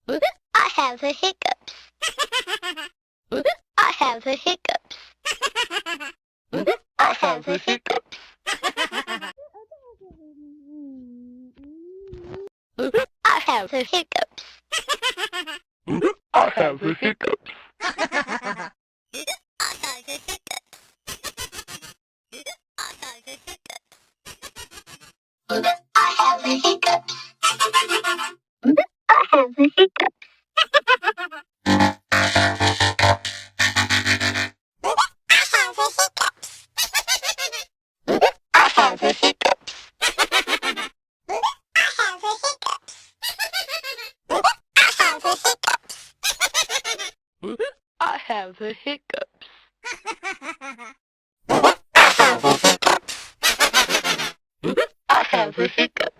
I have the hiccups. I have the hiccups. I have the hiccups. I have the hiccups. I have the hiccups. I have the hiccups. I have the hiccups. I have the hiccups. I have the hiccups. I have the hiccups. I have the hiccups. I have the hiccups. I have the hiccups. I have the hiccups. I have the hiccups.